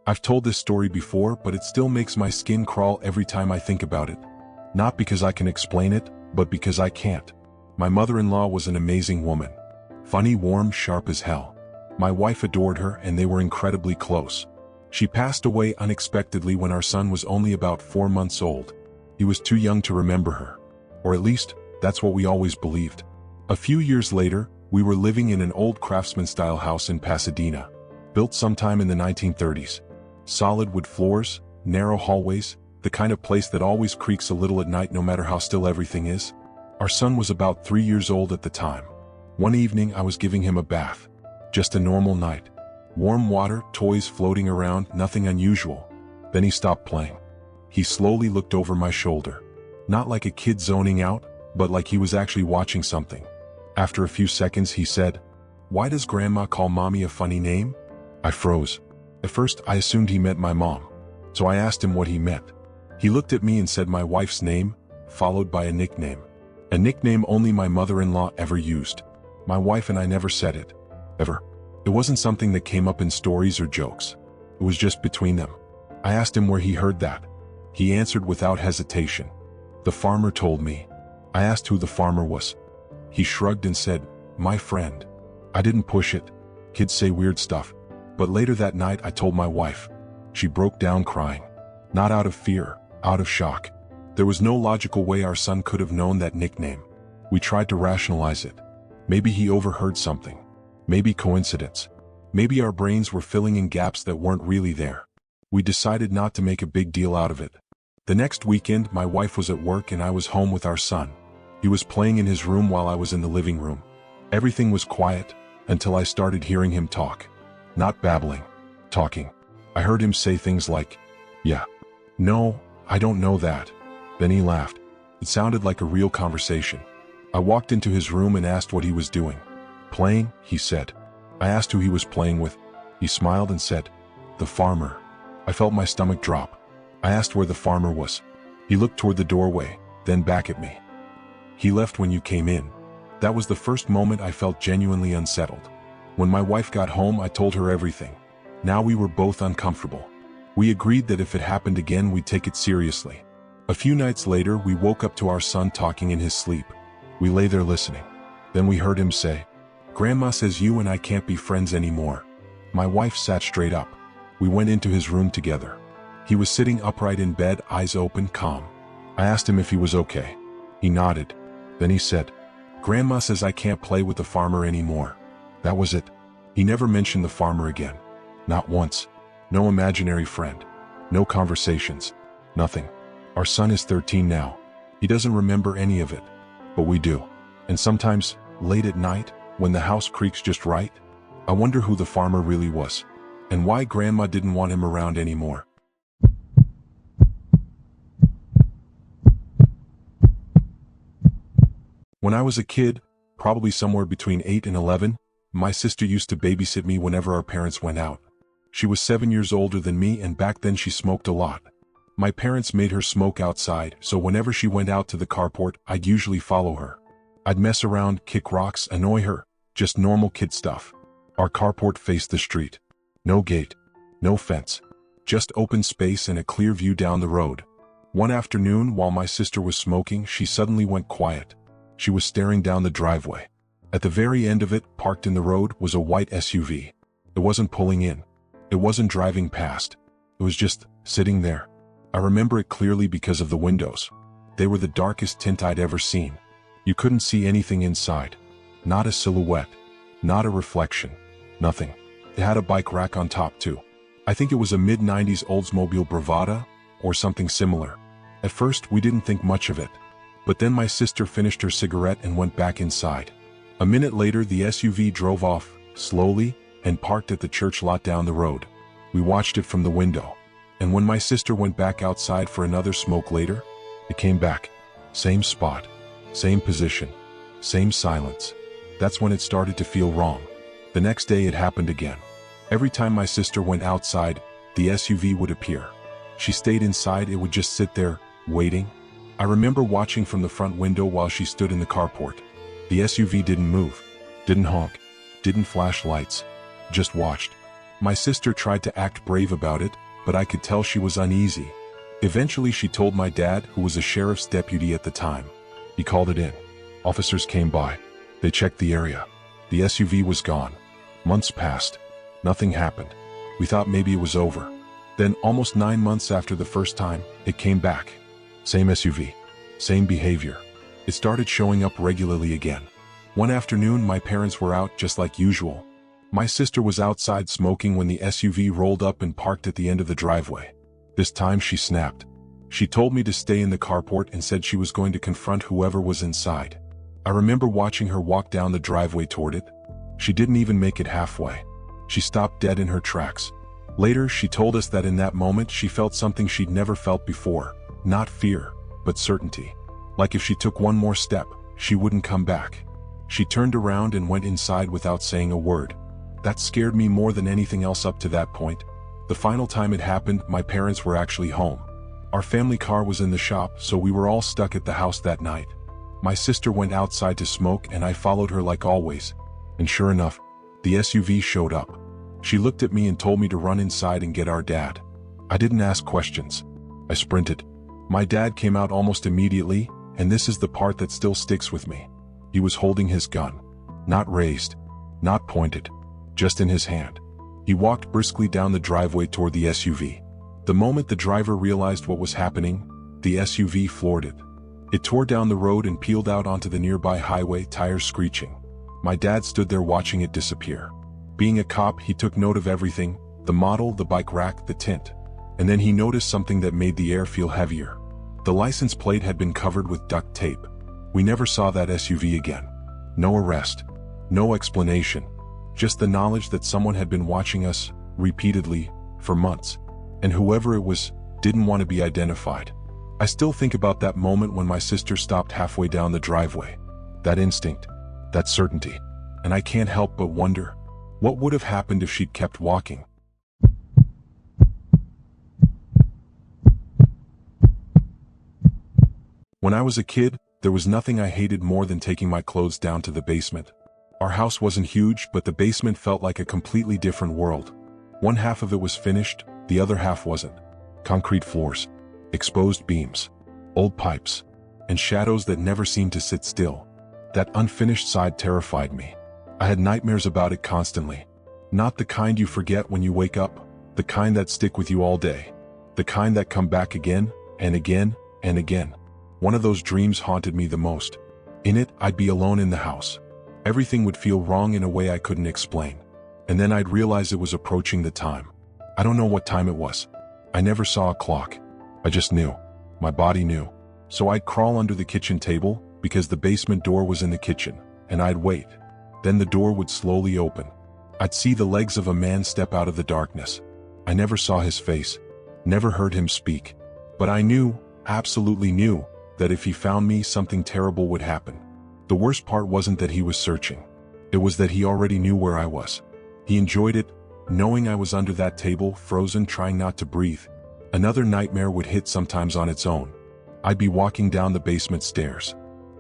I've told this story before, but it still makes my skin crawl every time I think about it. Not because I can explain it, but because I can't. My mother-in-law was an amazing woman. Funny, warm, sharp as hell. My wife adored her and they were incredibly close. She passed away unexpectedly when our son was only about 4 months old. He was too young to remember her. Or at least, that's what we always believed. A few years later, we were living in an old craftsman-style house in Pasadena, built sometime in the 1930s. Solid wood floors, narrow hallways, the kind of place that always creaks a little at night no matter how still everything is. Our son was about 3 years old at the time. One evening I was giving him a bath. Just a normal night. Warm water, toys floating around, nothing unusual. Then he stopped playing. He slowly looked over my shoulder. Not like a kid zoning out, but like he was actually watching something. After a few seconds he said, "Why does Grandma call Mommy a funny name?" I froze. At first I assumed he meant my mom, so I asked him what he meant. He looked at me and said my wife's name, followed by a nickname. A nickname only my mother-in-law ever used. My wife and I never said it. Ever. It wasn't something that came up in stories or jokes. It was just between them. I asked him where he heard that. He answered without hesitation. "The farmer told me." I asked who the farmer was. He shrugged and said, "My friend." I didn't push it. Kids say weird stuff. But later that night I told my wife. She broke down crying. Not out of fear, out of shock. There was no logical way our son could have known that nickname. We tried to rationalize it. Maybe he overheard something. Maybe coincidence. Maybe our brains were filling in gaps that weren't really there. We decided not to make a big deal out of it. The next weekend, my wife was at work and I was home with our son. He was playing in his room while I was in the living room. Everything was quiet, until I started hearing him talk. Not babbling. Talking. I heard him say things like, "Yeah. No, I don't know that." Then he laughed. It sounded like a real conversation. I walked into his room and asked what he was doing. "Playing," he said. I asked who he was playing with. He smiled and said, "The farmer." I felt my stomach drop. I asked where the farmer was. He looked toward the doorway, then back at me. "He left when you came in." That was the first moment I felt genuinely unsettled. When my wife got home, I told her everything. Now we were both uncomfortable. We agreed that if it happened again, we'd take it seriously. A few nights later, we woke up to our son talking in his sleep. We lay there listening. Then we heard him say, "Grandma says you and I can't be friends anymore." My wife sat straight up. We went into his room together. He was sitting upright in bed, eyes open, calm. I asked him if he was okay. He nodded. Then he said, "Grandma says I can't play with the farmer anymore." That was it. He never mentioned the farmer again. Not once. No imaginary friend. No conversations. Nothing. Our son is 13 now. He doesn't remember any of it. But we do. And sometimes, late at night, when the house creaks just right, I wonder who the farmer really was. And why Grandma didn't want him around anymore. When I was a kid, probably somewhere between 8 and 11, my sister used to babysit me whenever our parents went out. She was 7 years older than me and back then she smoked a lot. My parents made her smoke outside, so whenever she went out to the carport, I'd usually follow her. I'd mess around, kick rocks, annoy her, just normal kid stuff. Our carport faced the street. No gate. No fence. Just open space and a clear view down the road. One afternoon, while my sister was smoking, she suddenly went quiet. She was staring down the driveway. At the very end of it, parked in the road, was a white SUV. It wasn't pulling in. It wasn't driving past. It was just sitting there. I remember it clearly because of the windows. They were the darkest tint I'd ever seen. You couldn't see anything inside. Not a silhouette. Not a reflection. Nothing. It had a bike rack on top too. I think it was a mid-90s Oldsmobile Bravada, or something similar. At first, we didn't think much of it. But then my sister finished her cigarette and went back inside. A minute later, the SUV drove off, slowly, and parked at the church lot down the road. We watched it from the window. And when my sister went back outside for another smoke later, it came back. Same spot. Same position. Same silence. That's when it started to feel wrong. The next day it happened again. Every time my sister went outside, the SUV would appear. She stayed inside, it would just sit there, waiting. I remember watching from the front window while she stood in the carport. The SUV didn't move, didn't honk, didn't flash lights, just watched. My sister tried to act brave about it, but I could tell she was uneasy. Eventually she told my dad, who was a sheriff's deputy at the time. He called it in. Officers came by. They checked the area. The SUV was gone. Months passed. Nothing happened. We thought maybe it was over. Then, almost 9 months after the first time, it came back. Same SUV. Same behavior. It started showing up regularly again. One afternoon, my parents were out just like usual. My sister was outside smoking when the SUV rolled up and parked at the end of the driveway. This time she snapped. She told me to stay in the carport and said she was going to confront whoever was inside. I remember watching her walk down the driveway toward it. She didn't even make it halfway. She stopped dead in her tracks. Later, she told us that in that moment she felt something she'd never felt before. Not fear, but certainty. Like if she took one more step, she wouldn't come back. She turned around and went inside without saying a word. That scared me more than anything else up to that point. The final time it happened, my parents were actually home. Our family car was in the shop, so we were all stuck at the house that night. My sister went outside to smoke and I followed her like always. And sure enough, the SUV showed up. She looked at me and told me to run inside and get our dad. I didn't ask questions. I sprinted. My dad came out almost immediately, and this is the part that still sticks with me. He was holding his gun. Not raised. Not pointed. Just in his hand. He walked briskly down the driveway toward the SUV. The moment the driver realized what was happening, the SUV floored it. It tore down the road and peeled out onto the nearby highway, tires screeching. My dad stood there watching it disappear. Being a cop, he took note of everything, the model, the bike rack, the tint. And then he noticed something that made the air feel heavier. The license plate had been covered with duct tape. We never saw that SUV again. No arrest. No explanation. Just the knowledge that someone had been watching us, repeatedly, for months. And whoever it was, didn't want to be identified. I still think about that moment when my sister stopped halfway down the driveway. That instinct. That certainty. And I can't help but wonder, what would have happened if she'd kept walking? When I was a kid, there was nothing I hated more than taking my clothes down to the basement. Our house wasn't huge, but the basement felt like a completely different world. One half of it was finished, the other half wasn't. Concrete floors, exposed beams, old pipes, and shadows that never seemed to sit still. That unfinished side terrified me. I had nightmares about it constantly. Not the kind you forget when you wake up, the kind that stick with you all day. The kind that come back again, and again, and again. One of those dreams haunted me the most. In it, I'd be alone in the house. Everything would feel wrong in a way I couldn't explain. And then I'd realize it was approaching the time. I don't know what time it was. I never saw a clock. I just knew. My body knew. So I'd crawl under the kitchen table, because the basement door was in the kitchen, and I'd wait. Then the door would slowly open. I'd see the legs of a man step out of the darkness. I never saw his face, never heard him speak. But I knew, absolutely knew, that if he found me, something terrible would happen. The worst part wasn't that he was searching. It was that he already knew where I was. He enjoyed it, knowing I was under that table, frozen, trying not to breathe. Another nightmare would hit sometimes on its own. I'd be walking down the basement stairs.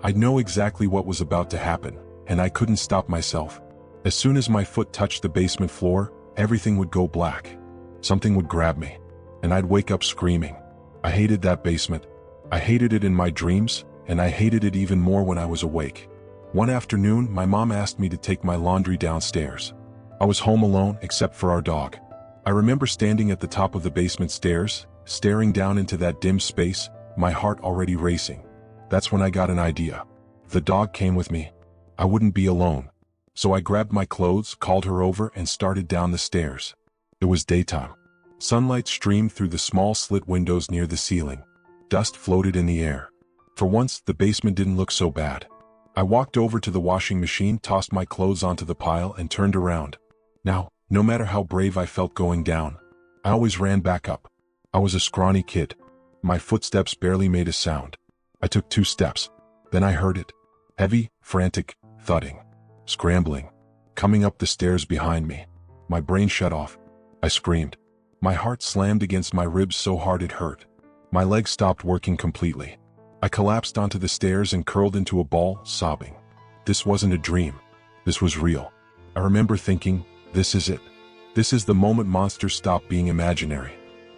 I'd know exactly what was about to happen, and I couldn't stop myself. As soon as my foot touched the basement floor, everything would go black. Something would grab me, and I'd wake up screaming. I hated that basement. I hated it in my dreams, and I hated it even more when I was awake. One afternoon, my mom asked me to take my laundry downstairs. I was home alone except for our dog. I remember standing at the top of the basement stairs, staring down into that dim space, my heart already racing. That's when I got an idea. If the dog came with me, I wouldn't be alone. So I grabbed my clothes, called her over, and started down the stairs. It was daytime. Sunlight streamed through the small slit windows near the ceiling. Dust floated in the air. For once, the basement didn't look so bad. I walked over to the washing machine, tossed my clothes onto the pile, and turned around. Now, no matter how brave I felt going down, I always ran back up. I was a scrawny kid. My footsteps barely made a sound. I took 2 steps. Then I heard it. Heavy, frantic, thudding. Scrambling. Coming up the stairs behind me. My brain shut off. I screamed. My heart slammed against my ribs so hard it hurt. My legs stopped working completely. I collapsed onto the stairs and curled into a ball, sobbing. This wasn't a dream. This was real. I remember thinking, this is it. This is the moment monsters stop being imaginary.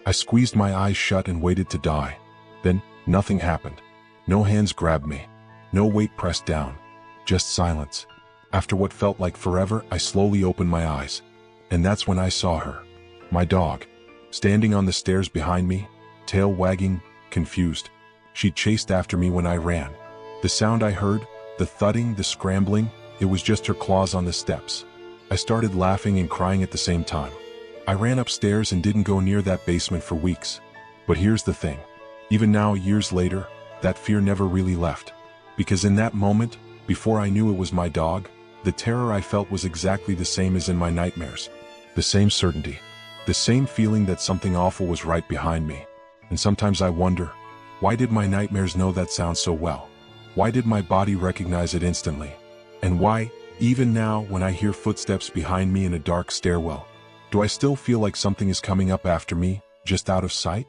I squeezed my eyes shut and waited to die. Then, nothing happened. No hands grabbed me. No weight pressed down. Just silence. After what felt like forever, I slowly opened my eyes. And that's when I saw her. My dog. Standing on the stairs behind me, tail wagging, confused. She chased after me when I ran. The sound I heard, the thudding, the scrambling, it was just her claws on the steps. I started laughing and crying at the same time. I ran upstairs and didn't go near that basement for weeks. But here's the thing. Even now, years later, that fear never really left. Because in that moment, before I knew it was my dog, the terror I felt was exactly the same as in my nightmares. The same certainty. The same feeling that something awful was right behind me. And sometimes I wonder, why did my nightmares know that sound so well? Why did my body recognize it instantly? And why, even now when I hear footsteps behind me in a dark stairwell, do I still feel like something is coming up after me, just out of sight?